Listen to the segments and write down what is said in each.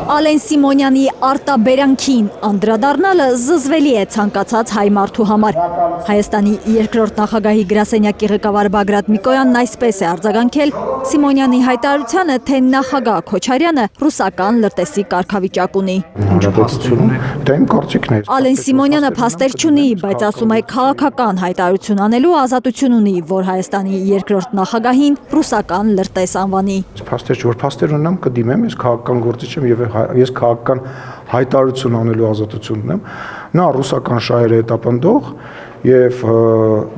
Ալեն Սիմոնյանի արտաբերանքին անդրադառնալը զզվելի է ցանկացած հայ մարդու համար։ Հայաստանի երկրորդ նախագահի գրասենյակի ղեկավար Բագրատ Միկոյանն այսպես է արձագանքել Սիմոնյանի հայտարարությանը, թե նախագահ Քոչարյանը ռուսական լրտեսի կարգավիճակ ունի։ Ալեն Սիմոնյանը փաստեր չունի, բայց ասում է քաղաքական հայտարարություն անելու ազատություն ունի, որ Հայաստանի երկրորդ նախագահին ռուսական լրտես անվանի։ Փաստեր ունեմ, կդիմեմ, ես քաղաքական գործիչ եմ եւ ես քաղաքական հայտարարություն անելու ազատություն ունեմ։ Նա ռուսական շահերը հետապնդող եւ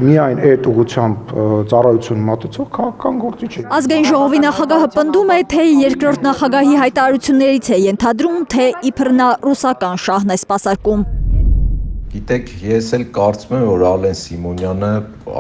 միայն այդ ուղղությամբ ծառայություն մատուցող քաղաքական գործիչ է։ Ազգային ժողովի նախագահը պնդում է, թե երկրորդ նախագահի հայտարարություններից է ենթադրում, թե իբր նա ռուսական շահն է սպասարկում։ Գիտեք, ես էլ կարծում եմ, որ Ալեն Սիմոնյանը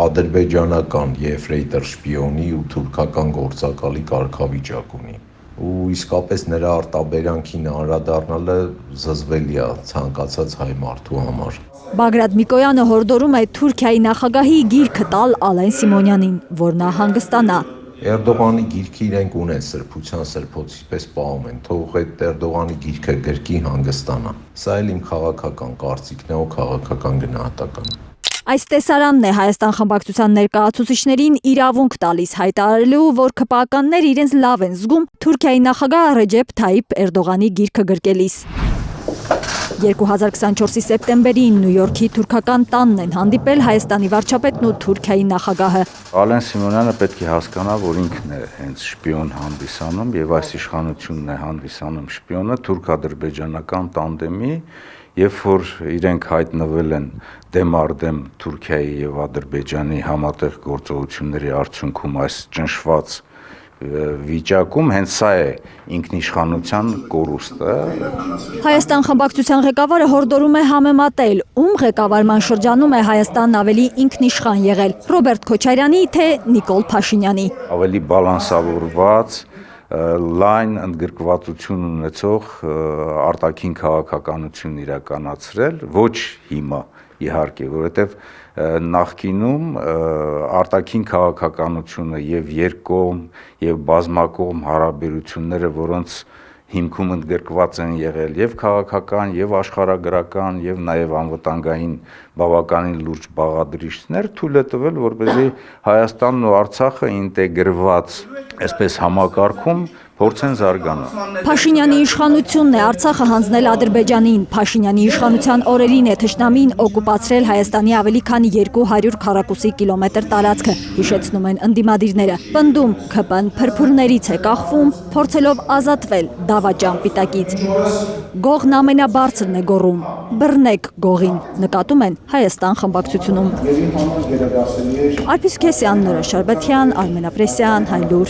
ադրբեջանական եֆրեյտոր շպիոնի ու թուրքական գործակալի կարգավիճակ ունի։ Ու իսկապես նրա արտաբերանքին անդրադառնալը զզվելի է ցանկացած հայ մարդու համար։ Բագրատ Միկոյանը հորդորում է Թուրքիայի նախագահի գիրքը տալ Ալեն Սիմոնյանին, որ նա հանգստանա։ Էրդողանի գիրքը իրենք ունեն սրբության սրբոցի պես պահում են, թող այդ Էրդողանի գիրքը գրքի հանգստանա։ Սա էլ իմ քաղաքական կարծիքն է ու քաղաքական գնահատականը։ Այս տեսարանն է Հայաստան խմբակցության ներկայացուցիչներին իրավունք տալիս հայտարարելու, որ ՔՊԱ-ականներ իրենց լավ են զգում Թուրքիայի նախագահ Ռեջեփ Թայիփ Էրդողանի գիրքը գրկելիս։ 2024-ի սեպտեմբերին Նյու Յորքի թուրքական տանն են հանդիպել Հայաստանի վարչապետն ու Թուրքիայի նախագահը։ Ալեն Սիմոնյանը պետք է հասկանա, որ ինքն է հենց շպիոն հանդիսանում եւ այս իշխանությունն է հանդիսանում շպիոնը թուրք-ադրբեջանական տանդեմի, երբ որ իրենք հայտնվել են դեմ առ դեմ Թուրքիայի եւ Ադրբեջանի համատեղ գործողությունների արդյունքում այս ճնշված վիճակում հենց սա է ինքնիշխանության կորուստը։ Հայաստան խմբակցության ղեկավարը հորդորում է համեմատել, ում ղեկավարման շրջանում է Հայաստանն ավելի ինքնիշխան եղել՝ Ռոբերտ Քոչարյանի, թե Նիկոլ Փաշինյանի։ Ավելի բալանսավորված, լայն ընդգրկվածություն ունեցող արտաքին քաղաքականություն իրականացրել, ոչ հիմա իհարկե, որովհետև նախկինում արտաքին քաղաքականությունը եւ երկկողմ եւ բազմակողմ հարաբերությունները, որոնց հիմքում ընդգրկված են եղել եւ քաղաքական եւ աշխարհագրական եւ նաեւ անվտանգային բավականին լուրջ բաղադրիչներ, թույլ է տվել, որպեսզի Հայաստանն ու Արցախը ինտեգրված այսպես համակարգում փորձեն զարգանալ։ Փաշինյանի իշխանությունն է Արցախը հանձնել Ադրբեջանին։ Փաշինյանի իշխանության օրերին է թշնամին օկուպացրել Հայաստանի ավելի քան 200 քառակուսի կիլոմետր տարածքը, հիշեցնում են ընդդիմադիրները։ Պնդում ՔՊ-ն փրփուրներից է կախվում, փորձելով ազատվել դավաճան պիտակից։ Գողն ամենաբարձրն է գոռում։ Բռնեք գողին, նկատում են Հայաստան խմբակցությունում։ Արփիս Քեսյան, Նորա Շարբաթյան, Արմեն Ապրեսյան, Հայլուր։